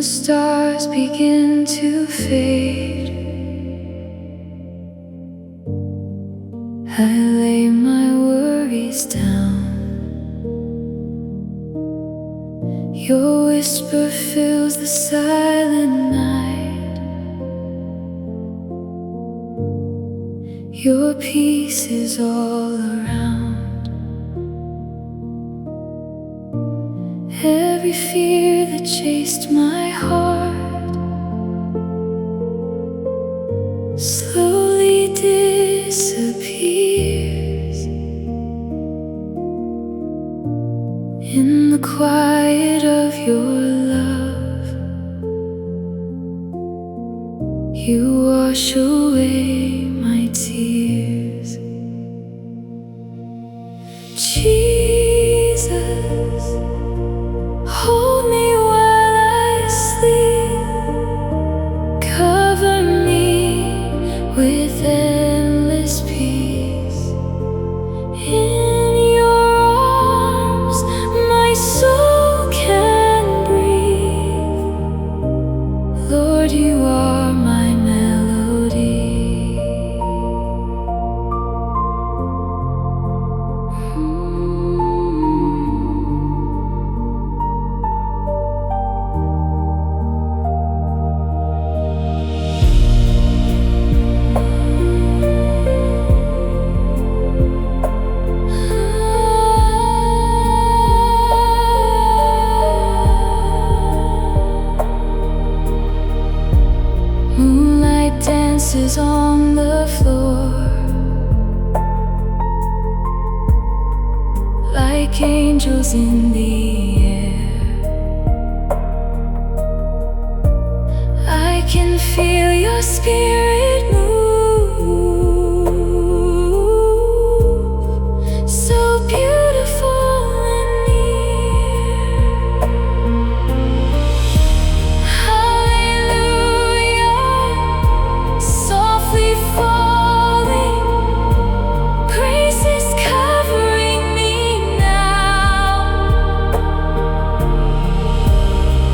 stars begin to fade, I lay my worries down. Your whisper fills the silent night. Your peace is all around. Every fear that chased my heart slowly disappears in the quiet of your love. You wash away my tears. Jesus, hold me while I sleep. Cover me with endless peace. In your arms, my soul can breathe. Lord, you are my melody. Moonlight dances on the floor like angels in the air. I can feel your spirit move, so beautiful and near. Hallelujah, softly falling, grace is covering me now.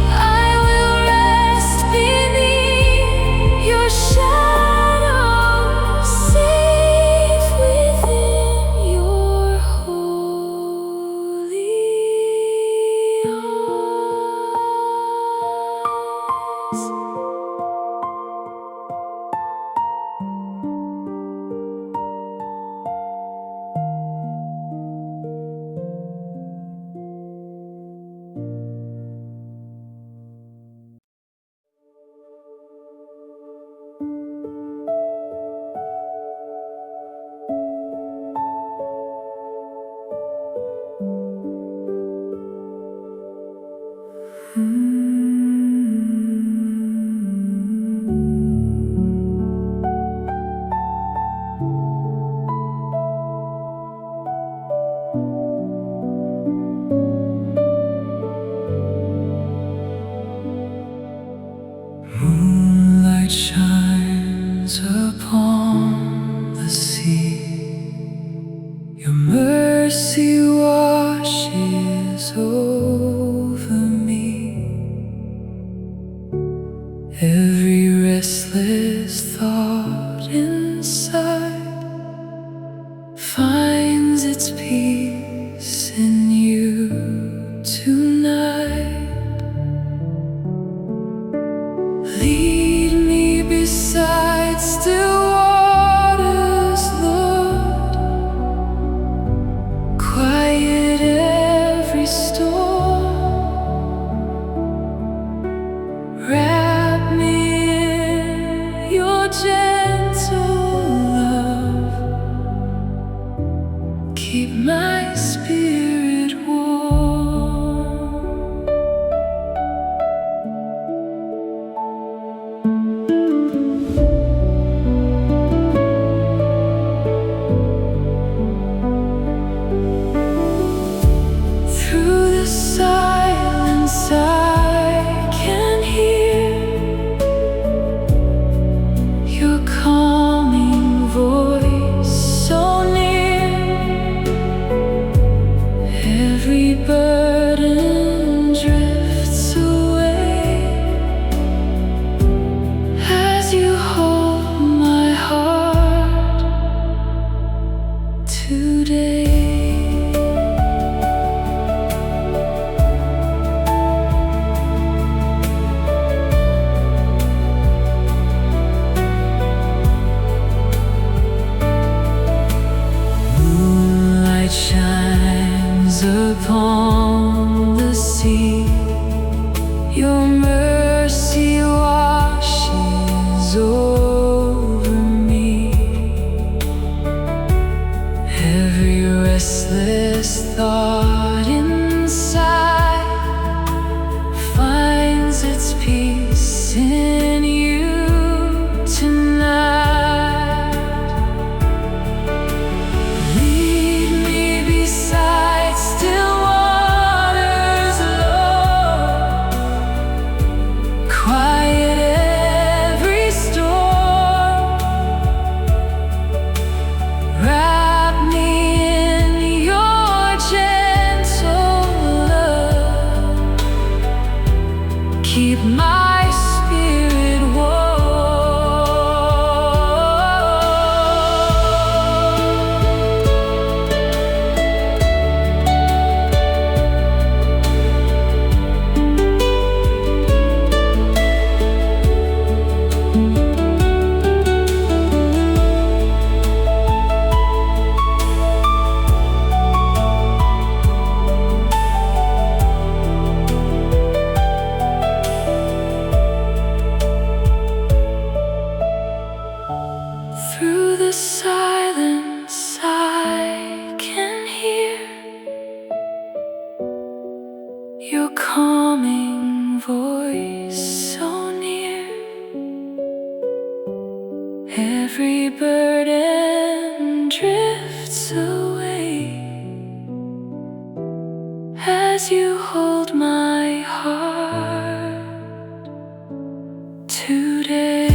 I will rest beneath your shadow, safe within your holy arms. Moonlight shines upon the sea. Your mercy washes over me. Every restless thought inside finds its peace in you tonight. Lead me beside still waters, Lord. Quiet every storm. Wrap me in your gentle love. Keep my spirit warm. Through the silence I can hear your calming voice so near. thought inside finds its peace in you tonight. Lead me beside still waters low, quiet every storm. Wrap me in your gentle love, keep my spirit warm. Through the silence I can hear your calming voice so near. Every burden drifts away as you hold my heart today.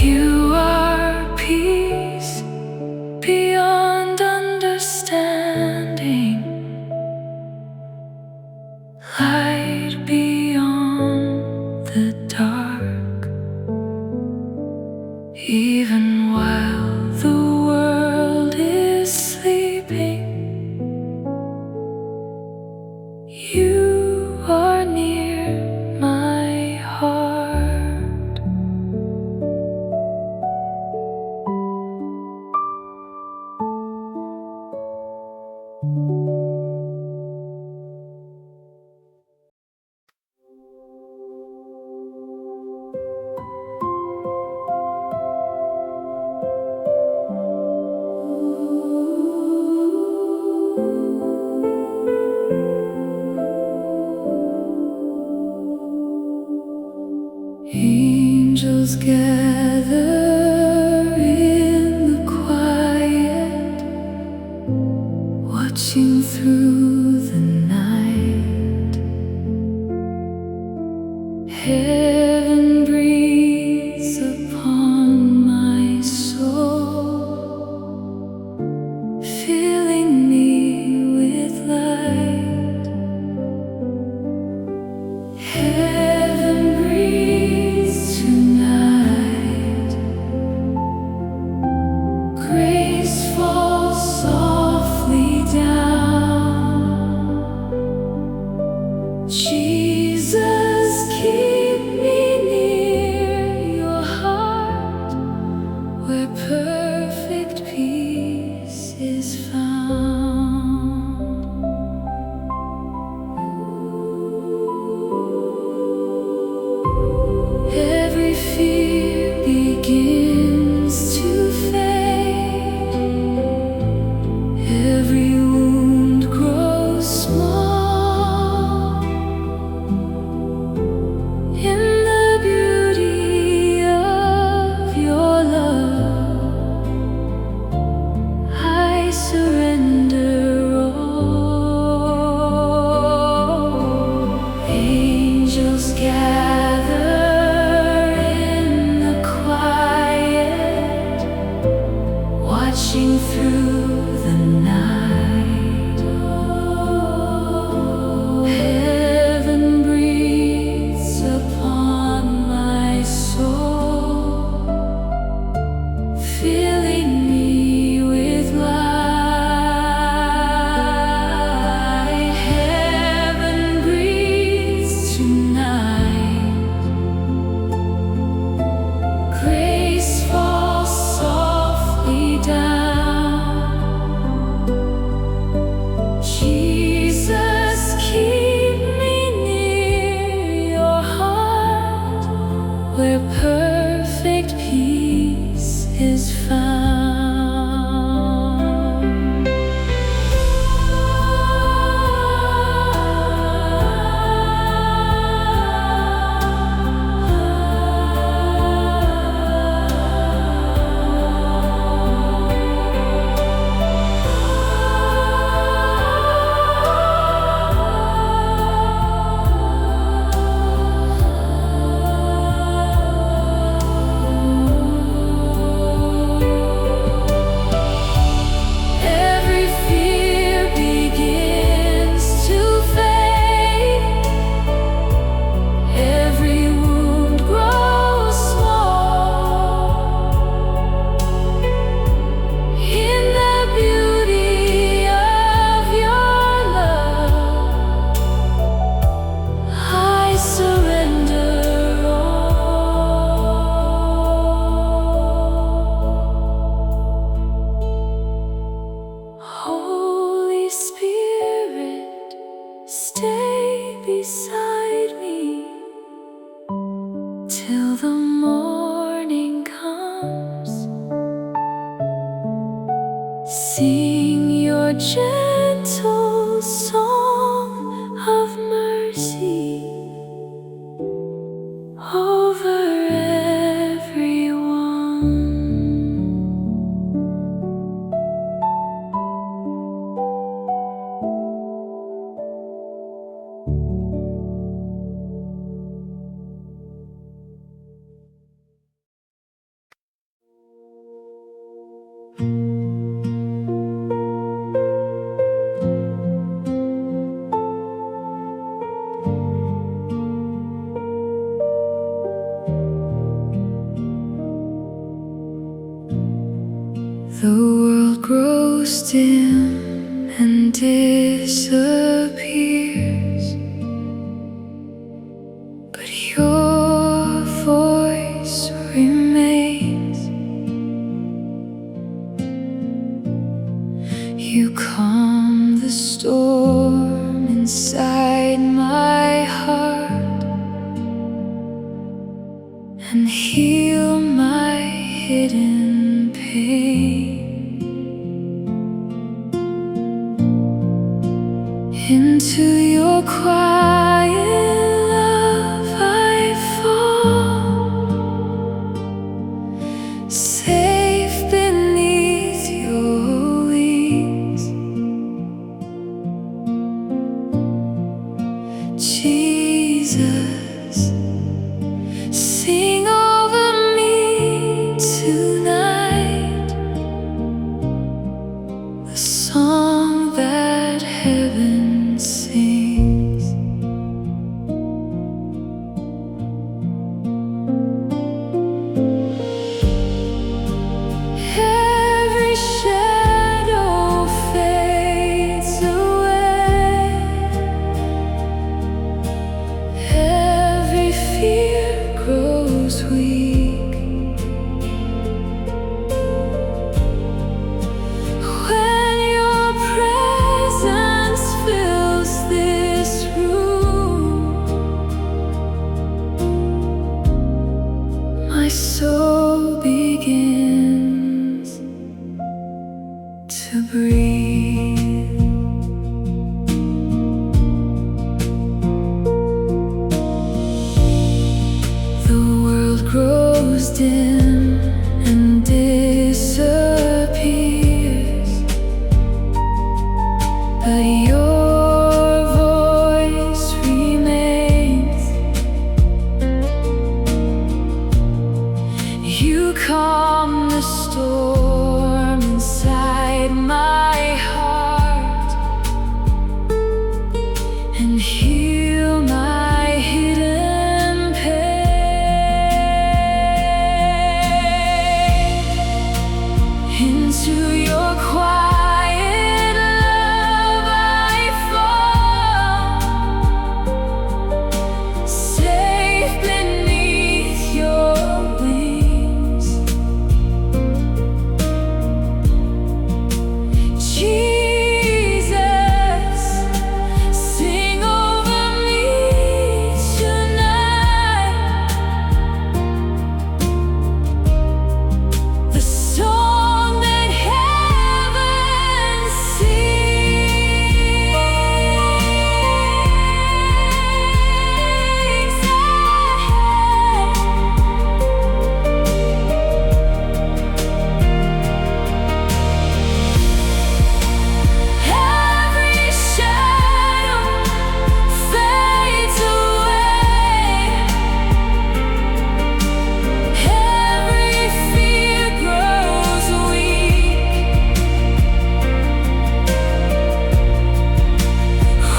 You are peace beyond understanding, light beyond the dark. Even while the world is sleeping, you are near my heart. Angels gather in the quiet, watching through the night. Heaven breathes upon my soul, filling me with light. Heaven breathes tonight. Grace falls softly down. dim and disappears, but your voice remains. You calm the storm inside my heart and heal my hidden pain. Into your quiet love I fall, safe beneath your wings. Jesus, sing over me tonight the song that heaven sings. Every shadow fades away, every fear grows weak. When your presence fills this room, my soul begins to breathe. The world grows dim and disappears, but your voice remains. You calm the storm inside my heart and heal my hidden pain. Into your quiet love I fall, safe beneath your wings. Jesus, sing over me tonight the song that heaven sings. Every shadow fades away, every fear grows weak.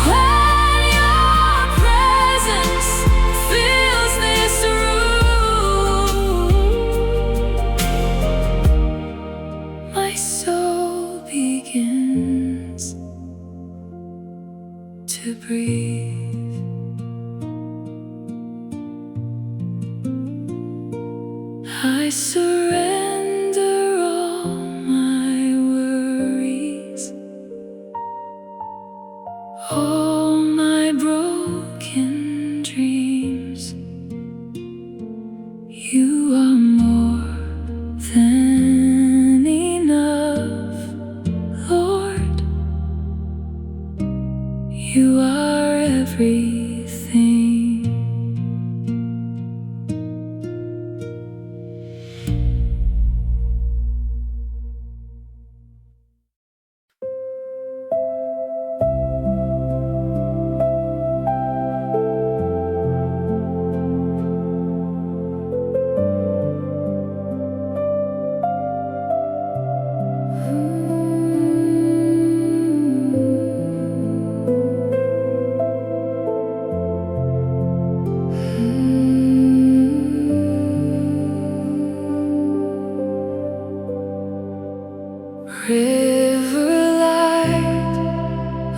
When your presence fills this room, my soul begins to breathe. I surrender all my worries, all my broken dreams. You are more than enough, Lord. You are everything.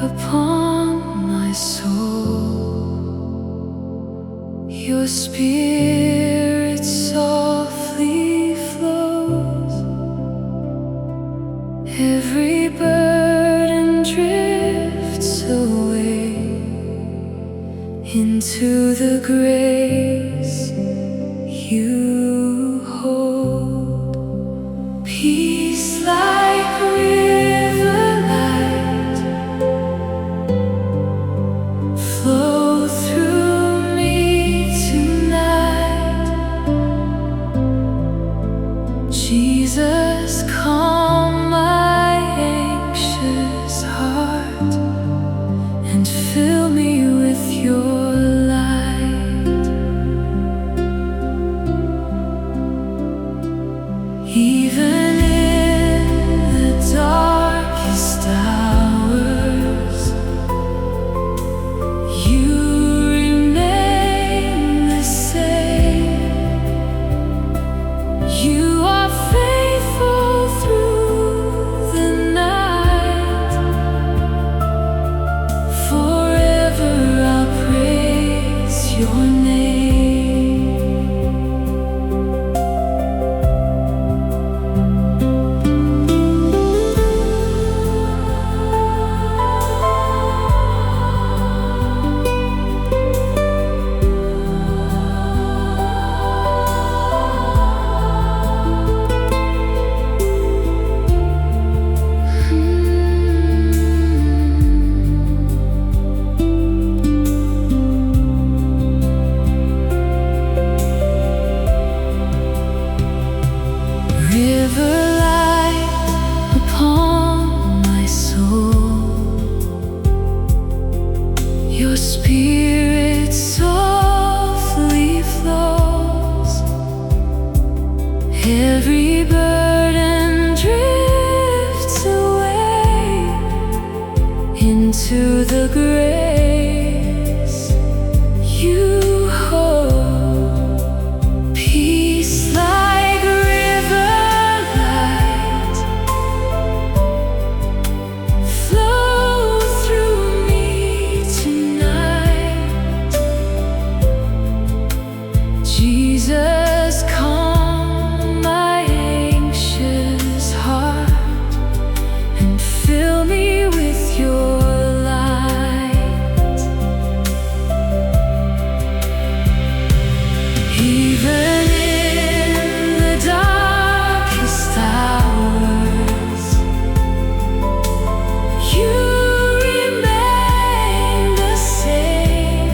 upon my soul. Your spirit softly flows. Every burden drifts away into the grace you hold. Peace like river light flow through me tonight. Jesus, calm my anxious heart and fill me with your light. Even in the darkest hours, you remain the same. You are faithful through the night. Forever I'll praise your name. River light upon my soul. Your spirit softly flows. Every burden drifts away into the grace you hold. Peace like river light flow through me tonight. Jesus, calm my anxious heart and fill me with your light. Even in the darkest hours, you remain the same.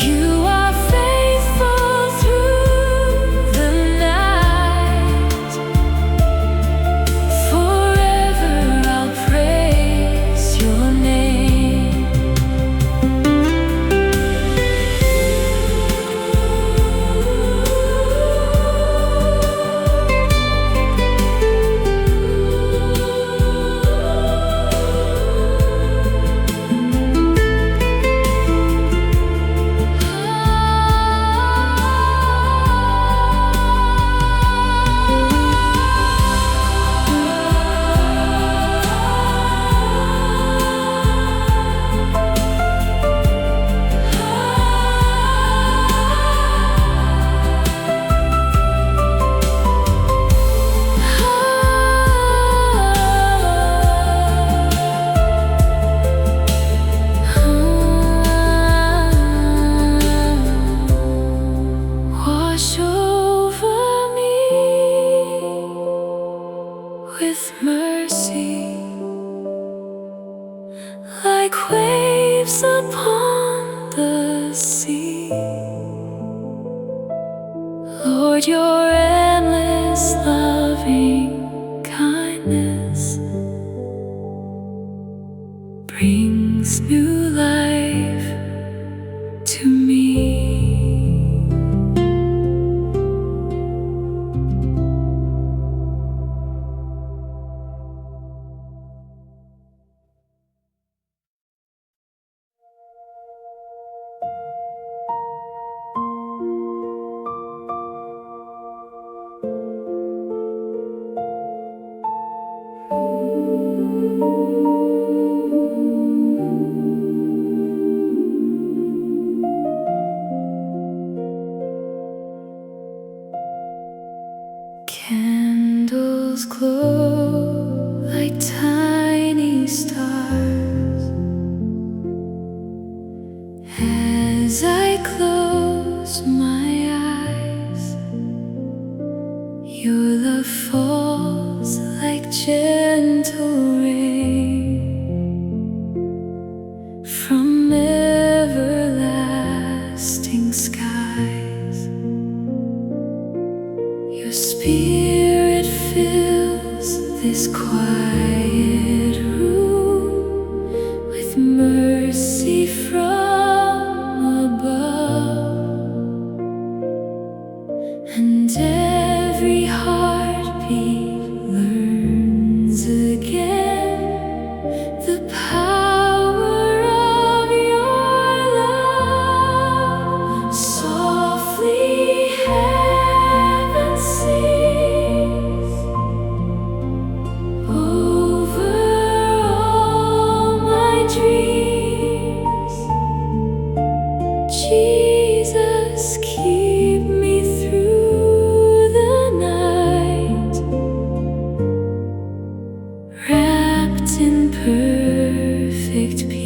You are faithful through the night. Forever I'll praise your name. Wash over me with mercy, like waves upon the sea. Lord, your endless loving kindness brings new life to me. The power of your love, softly heaven sings over all my dreams. Jesus, keep me through the night, wrapped in perfect peace.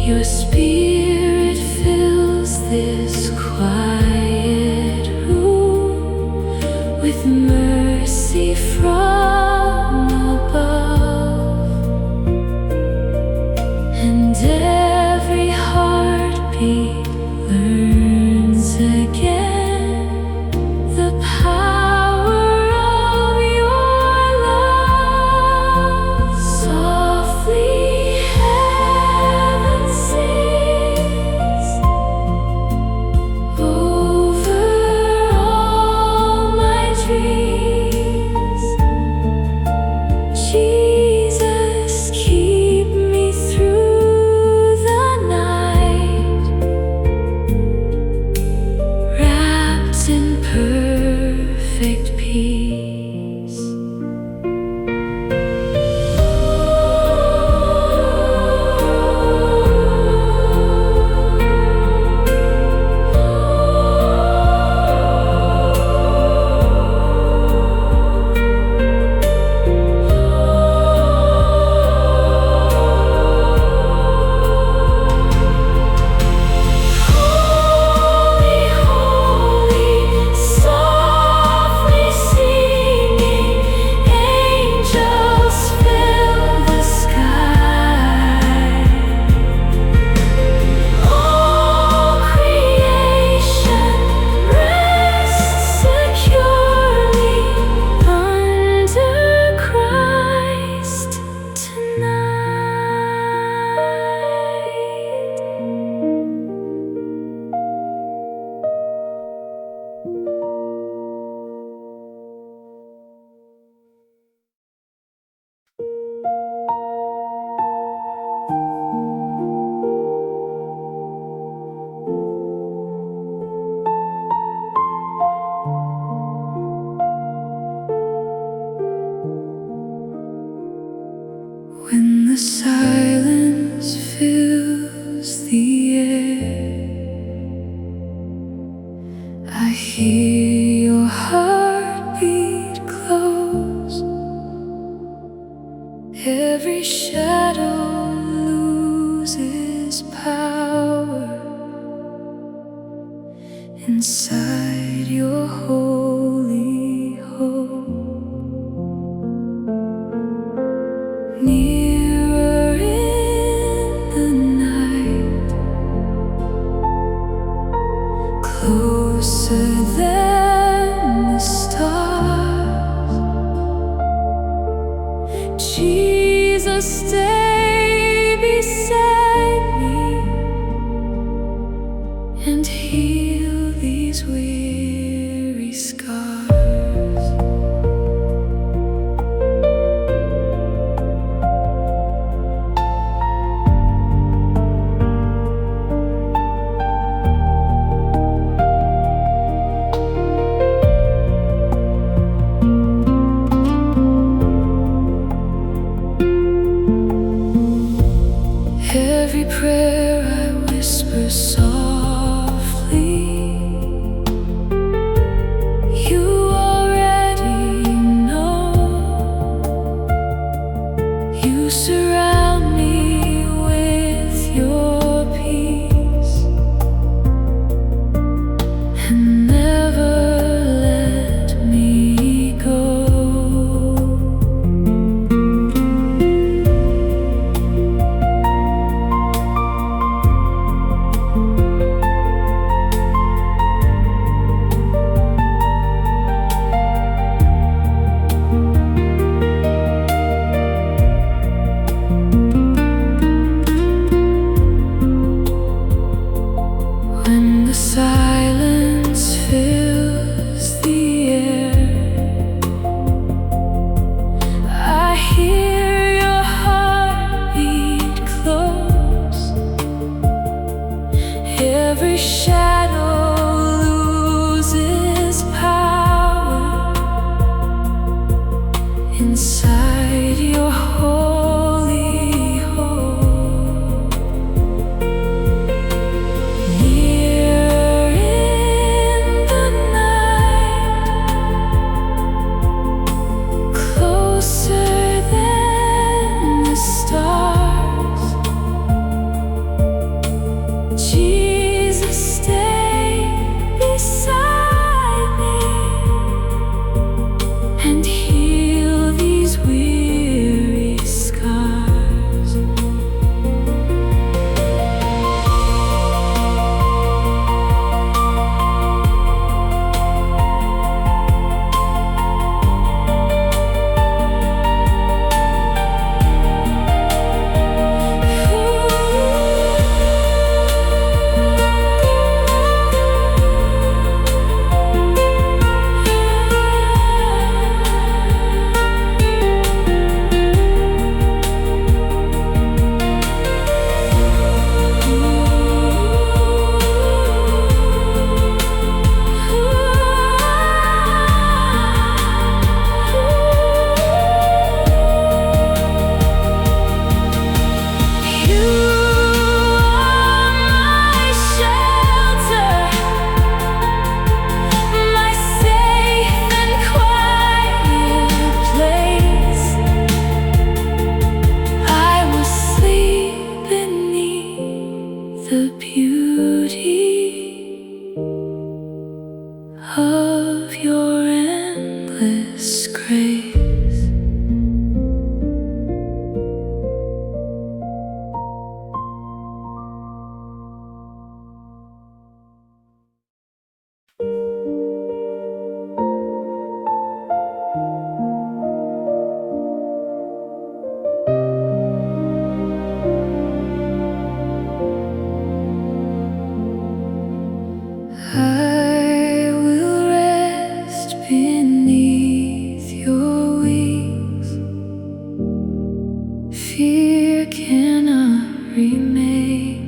Your spirit fills this quiet room with mercy from above, and every heartbeat learns again the power of your love. Softly heaven sings over all my dreams. Jesus, keep me through the night, wrapped in perfect peace. Holy, holy, softly singing, angels fill the sky. All creation rests securely under Christ tonight. When the silence fills the air, I hear your heartbeat close. Every shadow loses power inside your holy home. Nearer in the night, closer than the stars. Jesus, stay beside me and heal these weary scars. Every prayer I whisper softly silence fills the air. I hear your heartbeat close. Every shadow loses power inside your holy home. Near in the night, closer than the stars, Jesus, stay beside me and heal these weary scars. The beauty of your endless grace. I will rest beneath your wings. Fear cannot remain.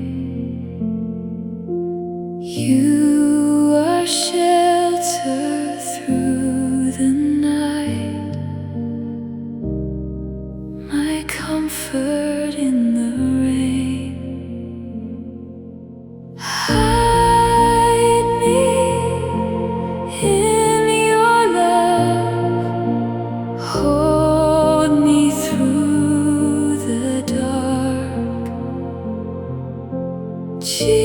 You are shelter through the night, my comfort in the rain. Hide me in your love, hold me through the dark. Jesus,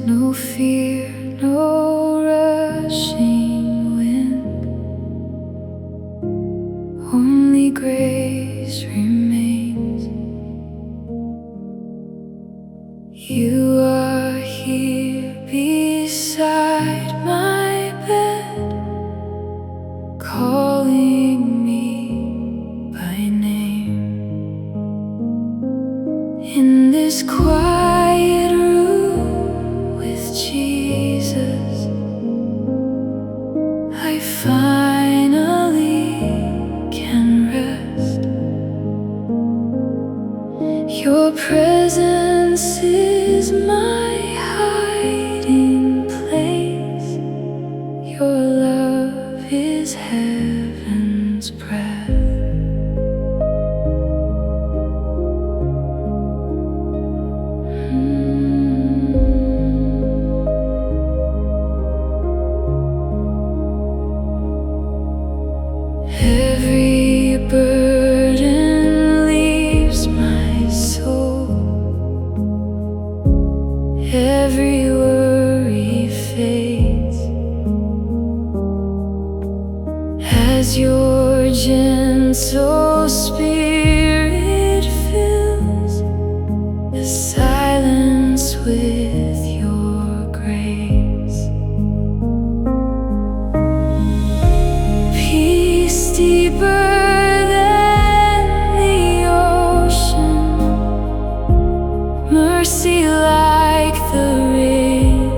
no fear, no rushing wind, only grace remains. You are here beside my bed, calling me by name. In this quiet room with Jesus, I finally can rest. Your presence is my hiding place. Your love is heaven's breath. Every burden leaves my soul, every worry fades as your gentle spirit fills the silence with your grace. Peace deeper than the ocean, mercy like the rain.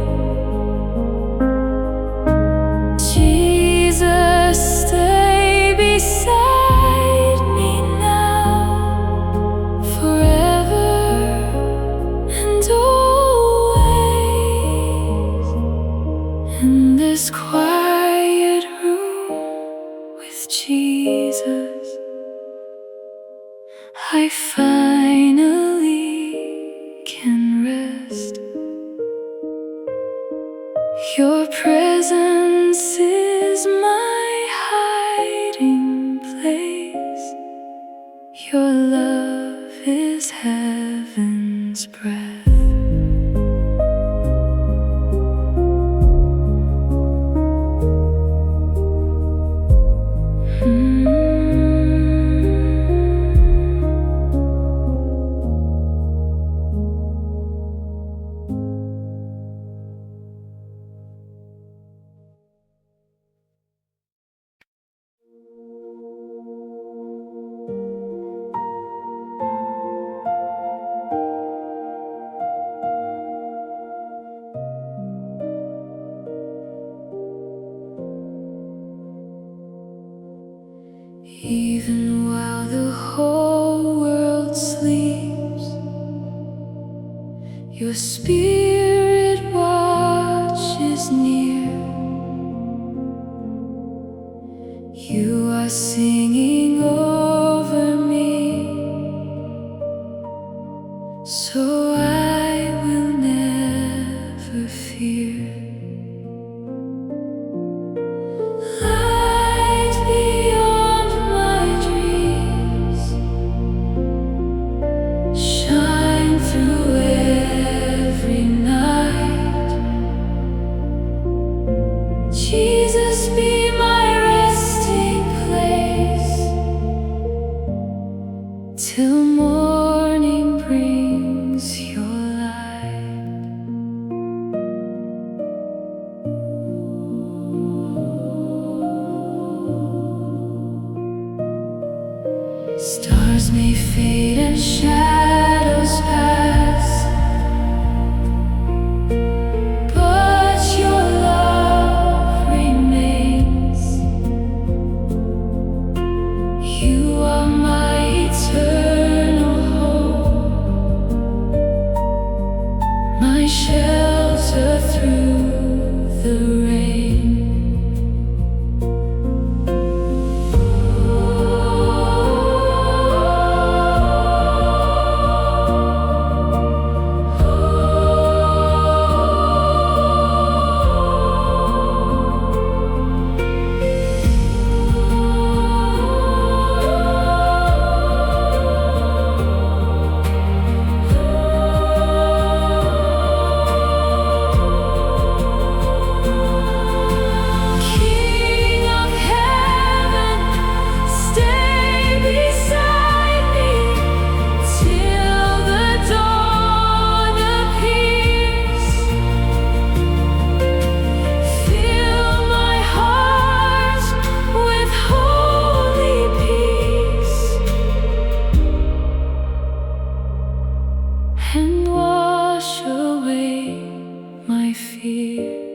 Jesus, stay beside me now, forever and always. In this quiet room with Jesus, I finally can rest. Your presence is my hiding place. Your love is heaven's breath. Even while the whole world sleeps, your spirit watches near. You are singing over me, so I will never fear. Light beyond my dreams, shine through every night. Jesus, be my resting place till morning brings your light. Stars may fade and shadows pass, but your love remains. You are my eternal hope, my shelter through the rain. here.